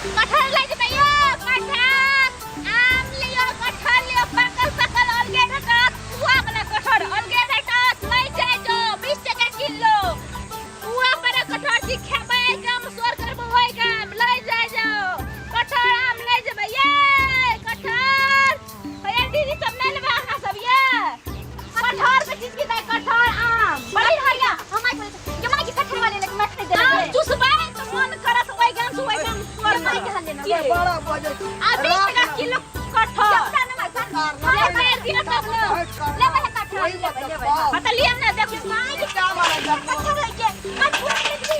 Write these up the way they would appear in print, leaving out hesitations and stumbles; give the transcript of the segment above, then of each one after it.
कटहल ले जे भैया कटहल आम लियो कटहल लियो पकल पकल अलगे ढका कुआ वाला कटहल अलगे ढका ले जाए जो 20 टका किलो कुआ पर कटहल जी खेबे कम सोर करबो होय काम ले जाए जो कटहल आम ले जे भैया कटहल भैया दीदी सब ले लेबा का सब ये कटहल के चीज की दे कटहल आम बड़ी भैया हमारे जमा की कटहल वाले लेके मैं खरीद दे चुसबा तो मन करत बैगन सुबैगन जमा के हल लेना बड़ा बजट आ 20 टका किलो कटहल ले ले दिया सब ले ले कटहल ले पता लिया ना देखो मां की क्या वाला कटहल के मत पूछ ली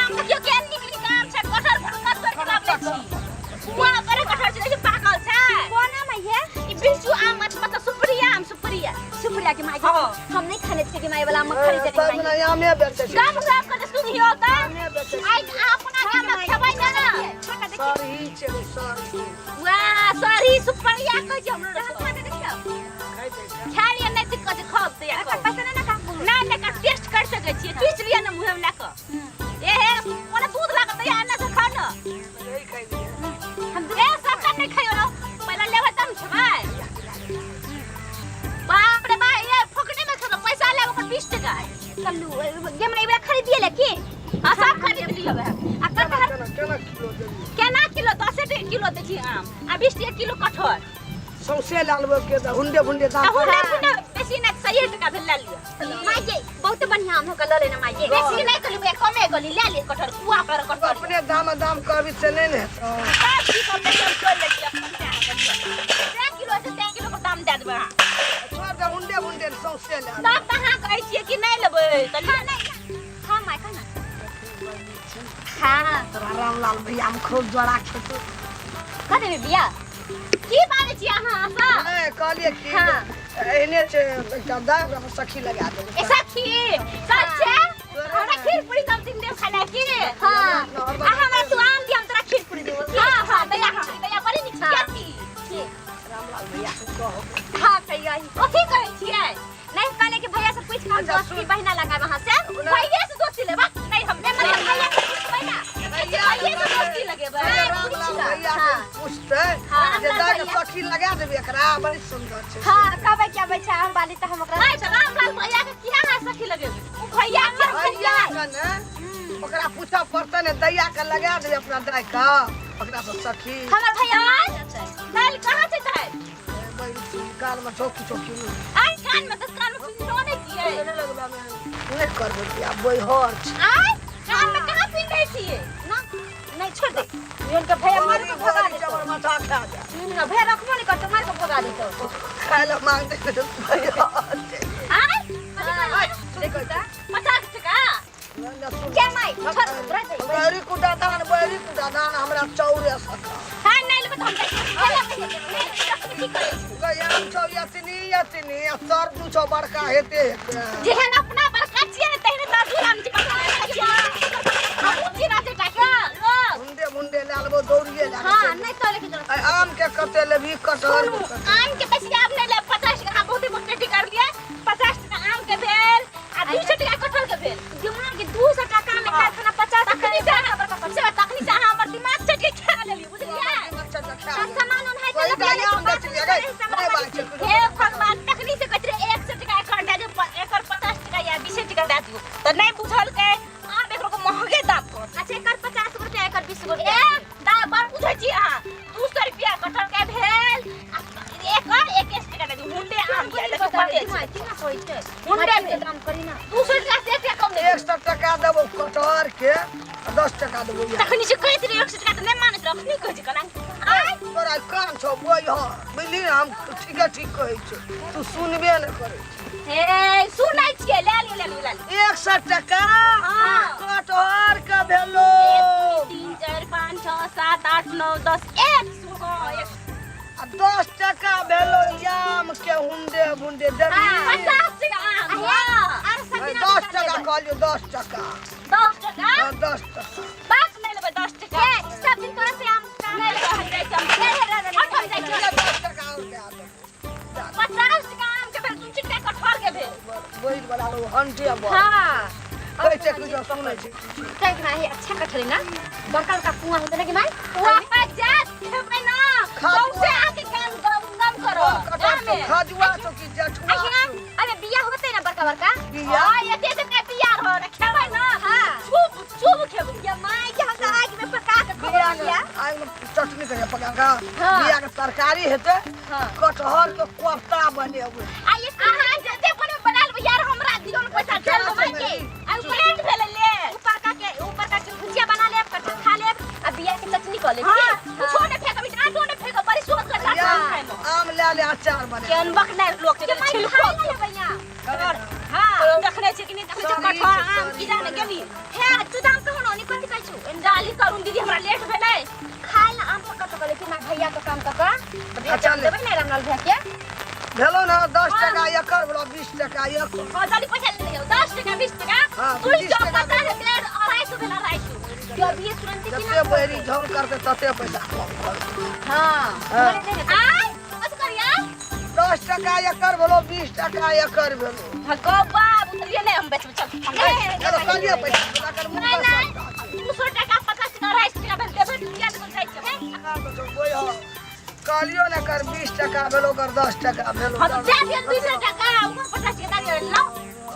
आम क्यों के निकली काम से कटहल भंगत कर खराब लेछी वहां पर कटहल जे पाकल छै कोना में ये ई बिरजू आम मतलब सुप्रिया के माई हम नहीं खाने के माई वाला हम खरीदे सब ना आमे बेचते गाम गाम के सुनियो त आई अपना काम खबै ना सॉरी चलो सॉरी वाह सॉरी सुप्रिया को जो हमरा खाने देखियो खाली नहीं दिक्कत खाब दे पैसा ना काम ना ना का टेस्ट कर सके छी पीछ लिया ना मुंह में ना का ए हे ओने दूध ला के दे ना से खा ना यही खाई दिए हम ए सब का नहीं खायो ना पहला लेबे तम छबाई बाप रे भाई ये फकने में खा पैसा ले ओकर 20 टका कल्लू ये मैं एबरा खरीद दिए लेके हां सब खरीद लियो बे आ कटहल केना किलो 10 किलो देखी आम आ 20 टका किलो कटहल सौसे लालबो के हुंडे हुंडे दाम हुंडे बेसी ना 100 टका भेल ले लियो माई जे बहुत बढ़िया आम हो के ले लेना माई जे बेसी नहीं कली मैं कमे गली ले ले कटहल कुआ पर कटहल अपने दाम कहबी से नहीं ने सब की कर ले कर ले 3 किलो से 3 किलो का दाम दे देबा छोड़ हुंडे हुंडे सौसे ले तब कहां कहै छियै कि नहीं लेबै त नहीं हां माई खाना हां तोरा रामलाल भैया हम खूब जोड़ा खेतो कदे में बिया की बारे छी अहां आसा ए कहलिए कि एने से एकटा दाग हम सखी लगा देबे ए सखी सच है हमरा खीर पूरी सब दिन दे खाना की हां आ हमरा तू आम दियम तोरा खीर पूरी देबो हां हां भैया बड़ी नीक छी रामलाल भैया के कहो हां भैया ओ की कहै छियै नहीं कहले कि भैया से पूछ के दोस्त की बहिना लगा वहां से भैया से दोस्ती लेबा नहीं हमने मतलब भैया भैया से दोस्ती लगेबा रामलाल भैया के पूछते जे दाग सखी लगा देबे एकरा बड़ी सुंदर छै हां कहबै क्या बैठा हम वाली त हम ओकरा नहीं रामलाल भैया के किया ना सखी लगेबे ओ भैया के भैया के ने ओकरा पूछा पड़ते ने दैया के लगा दे अपना दाई का ओकरा से सखी हमर भैया दाल कहां से दाल कान में चौकी चौकी आई कान में तो कान में सुनो नहीं दिए नहीं करबो दिया बोई हर आई कान में कहां पिंडे छिए ना नहीं छोड़ दे इनका भैया मार को भगा दे चावल माथा खा जा इनका भैया रखबो नहीं करतो मार को भगा दे तो खाए ला मांग दे भैया आई देखो ता 50 टका क्या माई छोड़ रह दे बैरी कुटा दान हमरा चौरे सका हां नहीं लेबे हम दे ठीक करे गया चौयातनी सर दू छो बड़का हेते जेहन अपना बड़का छिए तहने दादू राम जी बता हम जी राजे टाका मुंडे लालबो दौड़िए ला हां नहीं तो लेके आम के कते लेबी कटहल आम के पैसे आपने ले 50 टका बहुत मोटे कर दिया 50 टका आम के भेल आ 200 टका कटहल के भेल दिमाग के 200 टका में खाना 50 टका से तखनी से हमर दिमाग चट के खा लेली बुझलिए सामान उन है हे भगवान तखनी से कहत रे 100 टका कर दे एकर 50 टका या 20 टका दे दियो त नहीं बुझल के आम एकरो को महंगे दाम कर अच्छा एकर 50 रुपया एकर 20 रुपया दाम बार बुझै छी अहां 200 रुपया कटहल के भेल एकर 21 टका दे मुंडे आम के कितना कोई छै मुंडे में दाम करी ना 200 टका से एक कम दे 100 टका देबो कटहल के 10 टका देबो तखनी से कहत रे 100 टका त नहीं मानत रखनी कहै छी कना आई तोरा कान छौ बोई ह बुझली हम ठीक कहै छै तू सुनबे न करै हे सुनै छियै ले ले 100 टका कटहल के भेलो 1 2 3 4 5 6 7 8 9 10 100 10 टका भेलो आम के हुंडे बुंडे देबी 50 टका आम अरे सकी 10 टका कहलियो 10 टका 10 टका 10 टका बात नहीं लेबे 10 टका सब दिन तोरा से आम नहीं लेबे हम जाय हम ले 10 टका और दे दो 50 टका आम के भेल 2 टका कटहल के भेल बोई वाला लो हंटे बा हां कहै छै कुछ सुनै छै कह ना ये अच्छा कटहल ना बड़का का कुआं होता है कि भाई कुआं जजुआ तो की जठुआ अरे बिया होते ना बड़का बड़का बिया? हां एते से का बिया हो ना खेबै ना हां चुप चुप खेबै ये माय के हम आग में पका के बिया खबरिया आग में चटनी करे पकागा हाँ। बिया के तरकारी हेते हां कटहर के कोफ्ता बने हुए आ ये अहां जते कोने बनाल यार हमरा दियो न पैसा चल माय के आ प्लेट भेले ले ऊपर का के भुजिया बना ले कटहर खा ले आ बिया के चटनी कर ले कुछो ने फेंक बिना आटो ने फेंक बड़ी सोच कर खा खाए लो आम ले अचार बने केन बकना लोग के छिलको भैया हां देखने छी कि नहीं देखने छी कटहर आम की जाने गेली हे तू दाम तो होनो नहीं कोन कहै छु डाली करून दीदी हमरा लेट भेलै खाए ना आम पका तो लेकिन ना भैया के काम का अच्छा ले देबै ना रामलाल भैया के भेलो ना 10 टका एकर बोला 20 टका एक हां जल्दी पैसा ले जाओ 10 टका 20 टका हाँ, तू 20 जो टका पता है प्लेट 250 भेला 250 जो अभी तुरंत की जते बेरी झोल करते तते पैसा हां आय अस करिया 10 टका एकर बोलो 20 टका एकर भेलो भगो बाप उतरिए नहीं हम बेच चल चलो कालिए पैसा बोला कर मुंह नहीं 200 टका 50 टका 250 टका भेल देबे दुनिया में जाई छै कालियो न कर 20 टका भेलो कर 10 टका भेलो हम दे दिए 200 टका ऊपर 50 टका दे लो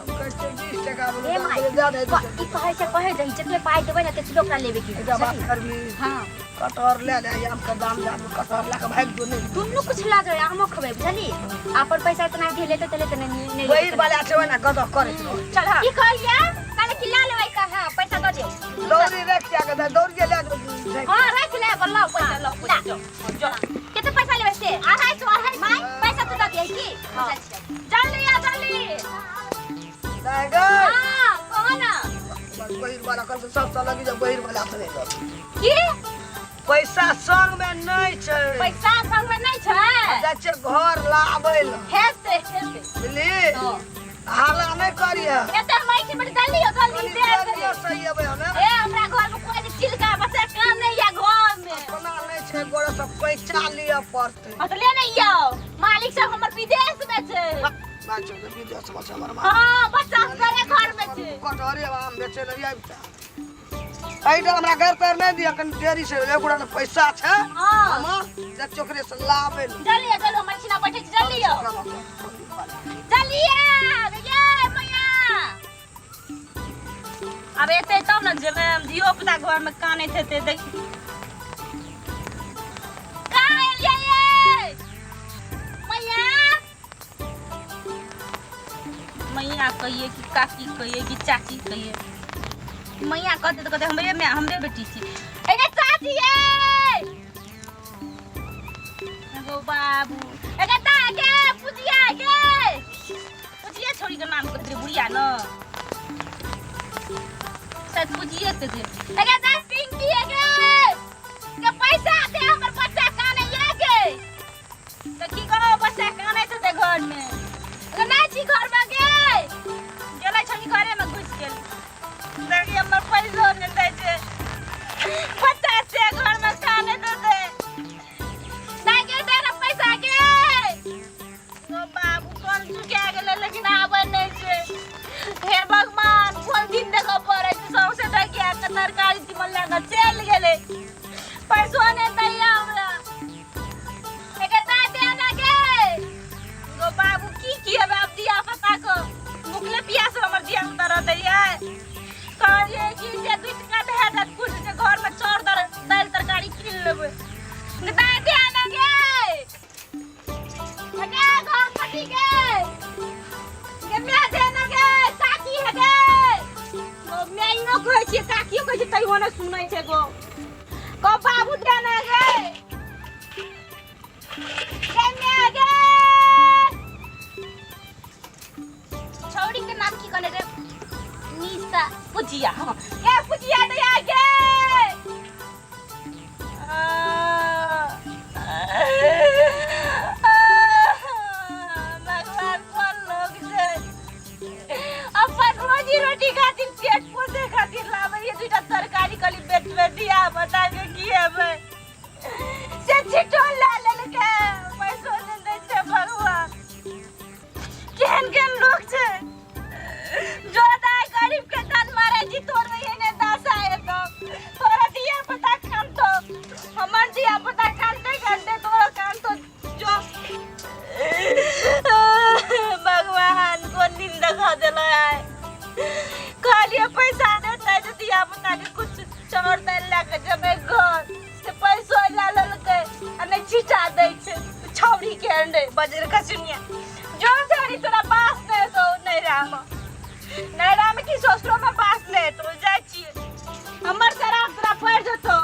कहते 20 टका ए भेलो माय ज्यादा है ई कहे दही जतले पाई देबे ना तेतले ओकरा लेबे की जब बात करबी हां कटहर ले ले आम का दाम जान कटहर ला के भाग दो नहीं दुन्नु कुछ ला जाए आमो खबे बुझली आपन पैसा इतना ढेले तो तले तने नहीं वही वाला छै ना गद करे चल हां की कहिया काले किला लेबै का हां पैसा दे दे दौड़ी रख के दे दौड़ के ले जो हां रख ले बल्ला पैसा लो जो कितने पैसा लेबै से 250 माय पैसा तू दे की जल्दी आ जल्दी टाइगर हां कहो ना बहिर वाला कर सब साल लगी जब बहिर वाला अपने की पैसा संग में नहीं छै पैसा संग में नहीं छै जाचे घर लाबै ल हेते बुझली हाला नहीं करिया एते माई के बड़ी जल्दी हो जल्दी दे सही है हमें ए हमरा घर में कोई चिलका बसे काम नहीं या घर में अपना नहीं छै गोड़ सब पैसा लिया पड़ते तो ले नहीं आओ मालिक सब हमर विदेश में छै बाचो के विदेश में हमर हां बच्चा करे घर में छै कटहरे आम बेचे ले आइबता आइडा हमरा घर पर नहीं दिया कन देरी से एगुड़ा में पैसा छै हां हम जे चोकरे से लावे जल्दी चलो मछली बैठे जल्दी आओ जल्दी आ ये मैया अब एते तब न जेबे हम धियो पुता घर में काने थे देख काहे लिए मैया मैया कहिए कि काकी कहिए कि चाची कहिए मैया कहते तो कहते हमरे बेटी थी अरे चाची है एगो बाबू एगो तागे पुजिया छोड़ी के नाम कहते बुढ़िया न शायद पुजिए के दे एगो दा पिंकी के पैसा दे हमर बच्चा काने ये के तो की कहो बच्चा काने से घर में एगो ना छी घर में गेलै छोड़ी घरे में घुस गेल देखिए हमर पैसा नहीं दे छे बच्चा से घर में खाने तो दे दागे दे ना पैसा के तो बाबू कौन चुका गेले लेकिन आवे नहीं छे हे भगवान कोन दिन देखो पड़े छे सबसे डगिया के तरकारी तिमन लगा चल गेले पैसा नहीं दैया हमरा एके दा दे ना के गो बाबू की है बाप दिया पता को मुखले पियास हमर दिया उतर दैया कहलिए कि जे 2 टका दे दे कुछ जे घर में चौर दाल तरकारी किन लेबै दा दे ना गे हटे घर पटी गे मैं दे ना गे काकी है गे मैं इनो कहै छी काकी कहै छी तै होने सुनै छै गो को बाबू दे ना गे मैं गे छौड़ी के नाम की कने रे निशा पुजिया हां ए पुजिया दे आगे भगवान कौन लोग छै अपन रोजी रोटी खातिर पेट पोसे खातिर लावे ये दुटा तरकारी कली बेट दिया ध देला है कहलिए पैसा देते जे दिया बता के कुछ चमर तेल लेके जमे घर से पैसो ला ललके आ नहीं चिटा दै छै छौरी के अंडे बजर खसुनिया जो जानी तोरा पास नहीं तो नहीं राम की ससुरो में पास नहीं तो जाय छी हमर शराब तोरा पड़ जतो